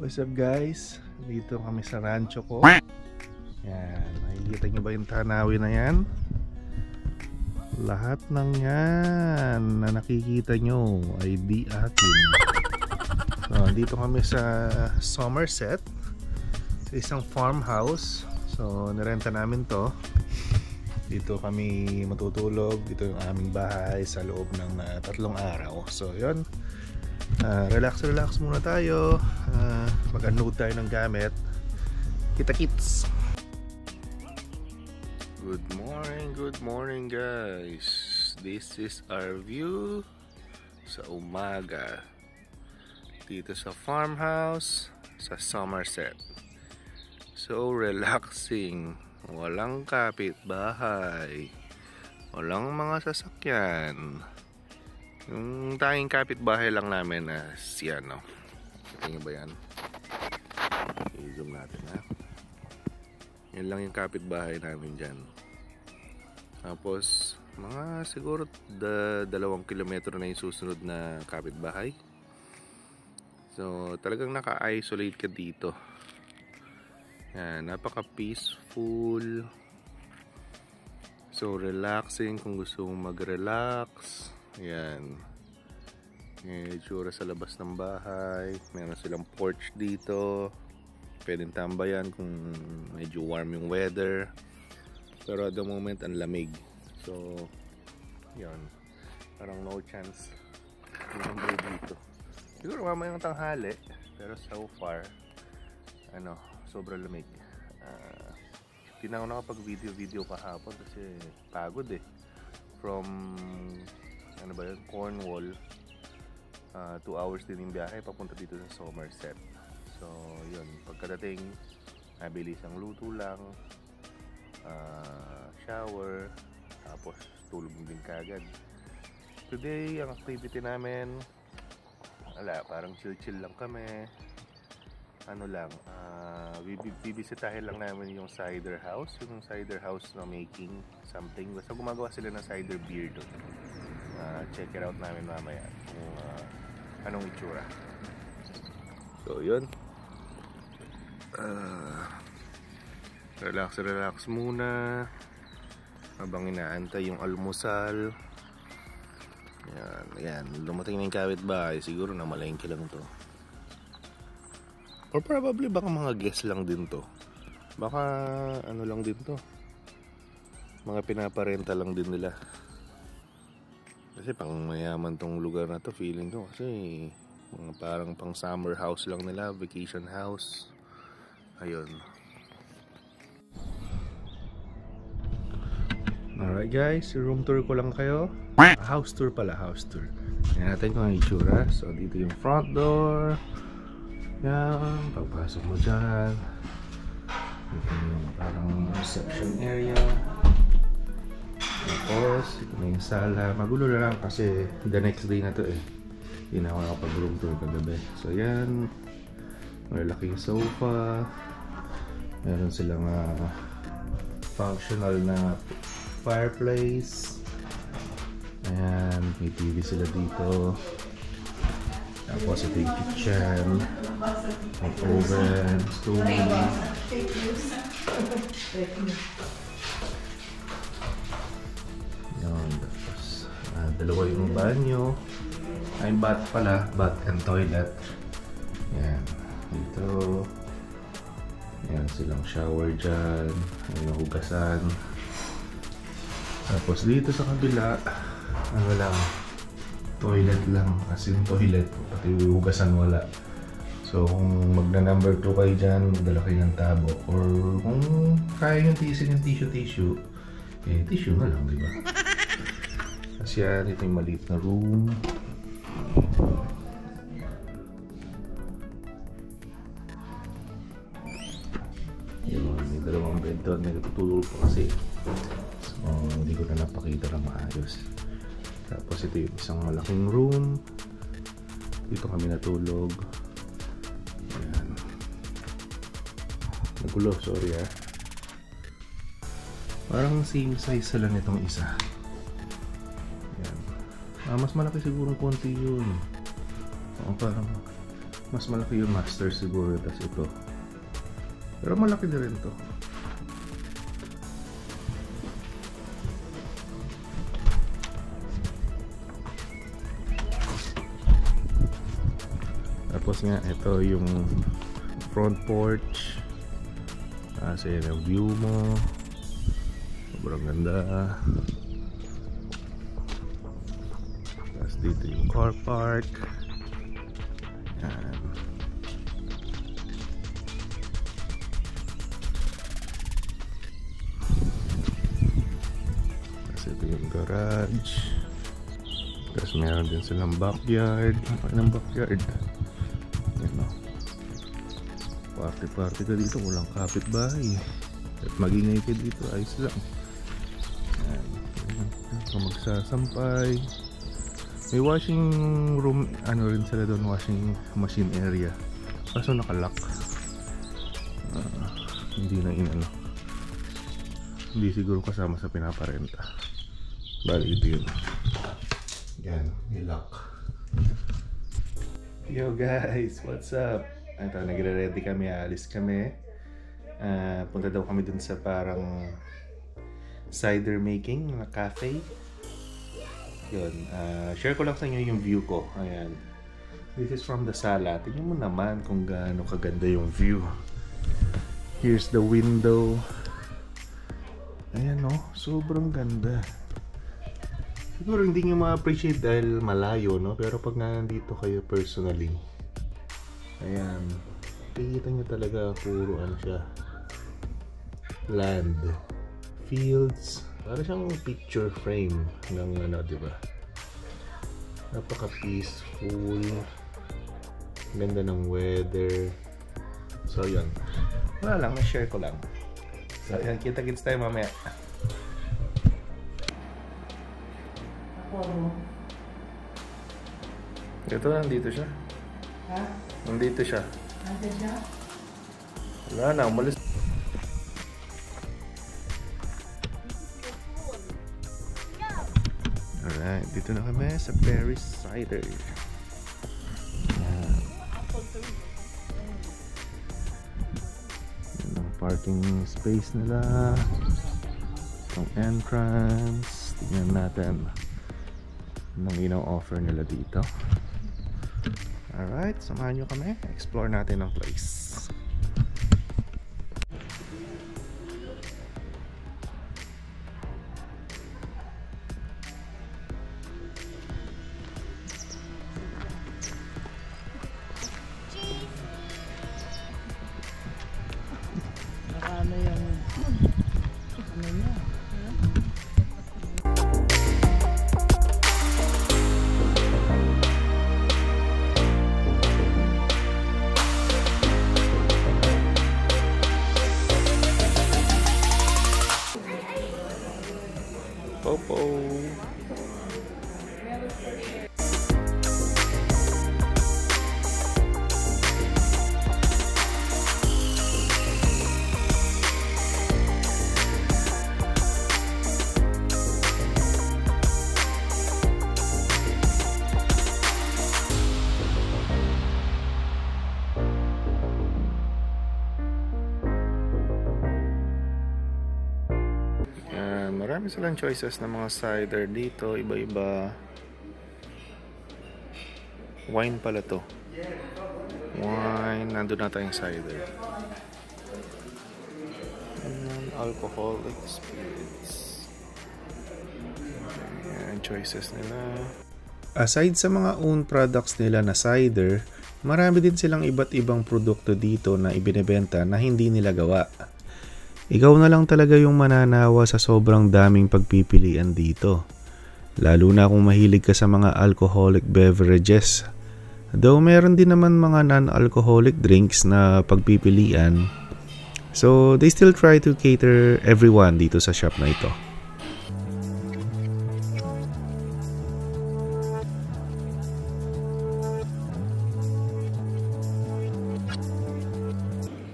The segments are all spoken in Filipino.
What's up guys? Dito kami sa rancho ko. Yan, nakikita nyo ba yung tanawin na yan? Lahat ng yan na nakikita nyo ay di atin. So, dito kami sa Somerset, sa isang farmhouse. So, nirenta namin to. Dito kami matutulog. Dito yung aming bahay sa loob ng 3 araw. So, yun. Relax muna tayo. Mag-unload tayo ng gamit. Kita-kits! Good morning guys. This is our view sa umaga dito sa farmhouse sa Somerset. So relaxing. Walang kapitbahay. Walang mga sasakyan. Yung tanging kapitbahay lang namin na si ano. Tingin ba yan? I-zoom natin ha. Yan lang yung kapitbahay namin dyan. Tapos mga siguro 2 kilometro na yung susunod na kapitbahay. So talagang naka-isolate ka dito. Yan, napaka-peaceful. So relaxing kung gusto mong mag-relax. Yan. Yung itsura sa labas ng bahay. Meron silang porch dito. Pwedeng tambayan kung medyo warm yung weather. Pero at the moment ang lamig. So yun, parang no chance lumambay dito. Siguro mamayang tanghali. Pero so far sobrang lamig. Di na ako nakapag video kahapon kasi pagod eh. From Cornwall, 2 hours din yung biyahe papunta dito sa Somerset. So yun, pagkadating nabilis ang luto lang, shower, tapos tulog din kagad. Today ang activity namin, parang chill lang kami. Bibisitahin lang namin yung cider house na making something. Basta gumagawa sila ng cider beer doon. Check it out namin mamaya kung anong itsura. So yun, relax muna habang inaantay yung almusal. Yan, dumating na yung kapitbahay. Siguro na malengke lang to, or probably baka mga guest lang din to. Baka lang din to, mga pinaparenta lang din nila. Kasi pang mayaman tong lugar na to, feeling ko. Kasi mga parang pang summer house lang nila, vacation house. Ayun. Alright guys, room tour ko lang kayo. House tour pala, house tour. Yan natin kung ang itsura. So dito yung front door. Yan, pagpasok mo dyan. Dito yung parang reception area. Tapos ito na yung sala. Magulo na lang kasi the next day na to eh. Hindi na ako nakapag-room tour kagabi. So yan, malaking sofa. Meron silang functional na fireplace. Ayan, may TV sila dito. Tapos ito yung kitchen, may oven, stove. Yan, tapos dalawa yung banyo. Ay, bath pala, bath and toilet. Yan, dito. Yan, silang shower dyan. May nahugasan. Tapos dito sa kabila, lang, toilet lang, as in toilet, pati hugasan wala. So kung magna-number 2 kayo dyan, magdala kayo ng tabo, or kung kaya yung tiisin yung tissue, eh tissue na lang, diba? Kasi yan, ito yung maliit na room. Yun, may 2 bed doon, may natutulog po kasi. So hindi ko na napakita na maayos. Tapos ito yung isang malaking room. Dito kami natulog. Ayan. Nagulo, sorry ha. Parang same size lang itong isa. Ayan. Mas malaki siguro konti yun. Parang Mas malaki yung master siguro, tas ito. Pero malaki na rin to. Tapos nga, ito yung front porch. Kasi yung view mo. Sobrang ganda. Tapos dito yung car park. Yan. Tapos ito yung garage. Tapos meron din silang backyard. Ang backyard. Yan o. Party ka dito. Walang kapitbahay. At magingay ka dito. Ayos lang. Yan. Kung magsasampay. May washing room, ano rin sila doon, washing machine area. Kaso nakalock. Hindi na inano. Hindi siguro kasama sa pinaparenta. Bali ito yun. Yan, may lock. Yo guys, what's up? Ito, nagre-ready kami, alis kami. Punta daw kami dun sa parang cider making na cafe. Yun, share ko lang sa inyo yung view ko. Ayan. This is from the sala. Tingnan mo naman kung gaano kaganda yung view. Here's the window. Ayan, oh, sobrang ganda. Siguro hindi nyo ma-appreciate dahil malayo, no? Pero pag nandito kayo personally, ayan, nakikita nyo talaga puro ano siya, land, fields. Para siyang picture frame ng ano, di ba? Napaka-peaceful. Ganda ng weather. So, yun. Wala lang, na-share ko lang. So, yan. Kita-kits tayo mamaya. Ito, nandito siya. Ha? Nandito siya. Nandito siya? Wala na, umalis. Alright, dito na kami sa Paris Cider. Yan. Yan ang parking space nila. Itong entrance. Tingnan natin anong ino-offer nila dito. Alright, samahan nyo kami. Explore natin ang place. Ano yung ano niya? Popo. Marami silang choices ng mga cider dito, iba-iba. Wine pala to. Wine, nandun na tayong cider. Alcoholic spirits. Ayan, choices nila. Aside sa mga own products nila na cider, marami din silang iba't ibang produkto dito na ibinebenta na hindi nila gawa. Ikaw na lang talaga yung mananawa sa sobrang daming pagpipilian dito. Lalo na kung mahilig ka sa mga alcoholic beverages. Though meron din naman mga non-alcoholic drinks na pagpipilian. So they still try to cater everyone dito sa shop na ito.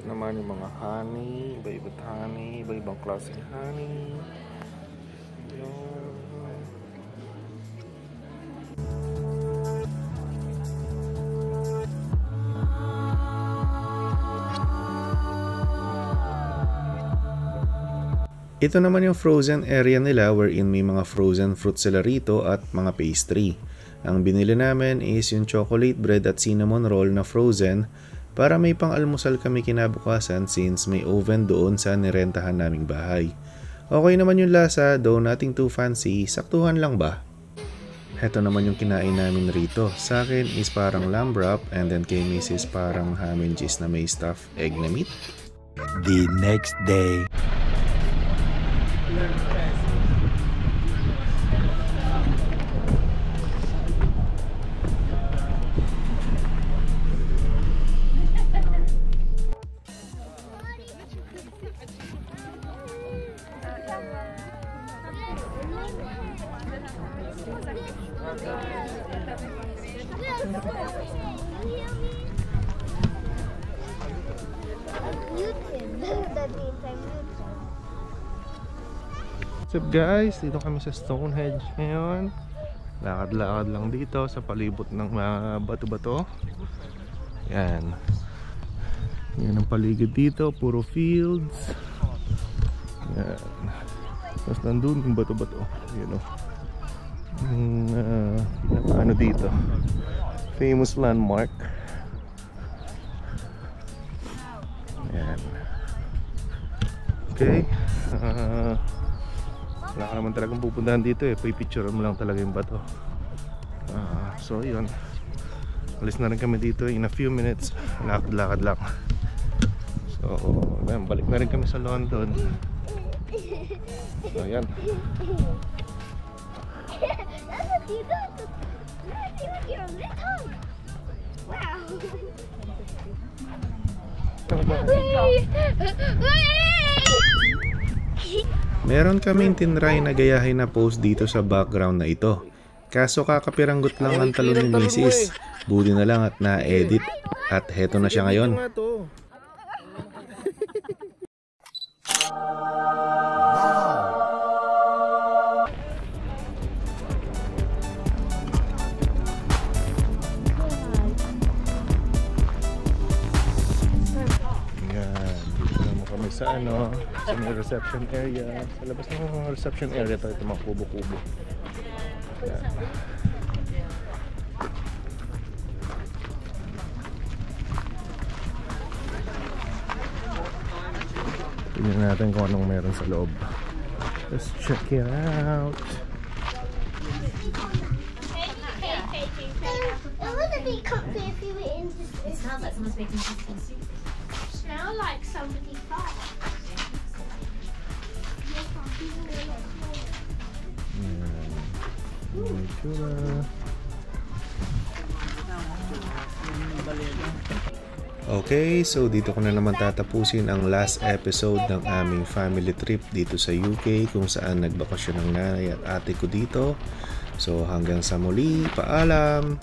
Naman yung mga honey, iba-ibang honey, iba-ibang klaseng honey. Ito naman yung frozen area nila wherein may mga frozen fruit sila rito at mga pastry. Ang binili namin is yung chocolate bread at cinnamon roll na frozen para may pang-almusal kami kinabukasan since may oven doon sa nirentahan naming bahay. Okay naman yung lasa, though nothing too fancy, saktuhan lang ba? Heto naman yung kinain namin rito. Sa akin is parang lamb wrap and then kay Mrs. parang ham and cheese na may stuffed egg na meat. The next day. What's up guys? Dito kami sa Stonehenge ngayon. Lakad-lakad lang dito sa palibot ng mga bato-bato. Yan. Yan ang paligid dito, puro fields. Yan. Tapos nandun yung bato-bato. Yan o. Ano dito? Famous landmark. Yan. Okay. Wala ka naman talagang pupuntahan dito eh. Pipicturean mo lang talaga yung bato. So yun. Alis na rin kami dito in a few minutes. Lakad-lakad lang. So balik na rin kami sa London. So yan. Meron kaming tinry na gayahin na post dito sa background na ito. Kaso kakapiranggot lang ang talon ni Mrs. Buti na lang at na-edit. At heto na siya ngayon. Sa may reception area. Sa labas ng reception area ito mga kubo-kubo. Tingnan natin kung anong meron sa loob. Let's check it out. It wouldn't be comfy if you were in this. It smells like someone's making chicken soup. Smell like somebody fart. Okay, so dito ko na naman tatapusin ang last episode ng aming family trip dito sa UK kung saan nagbakasyon ng nanay at ate ko dito. So hanggang sa muli, paalam!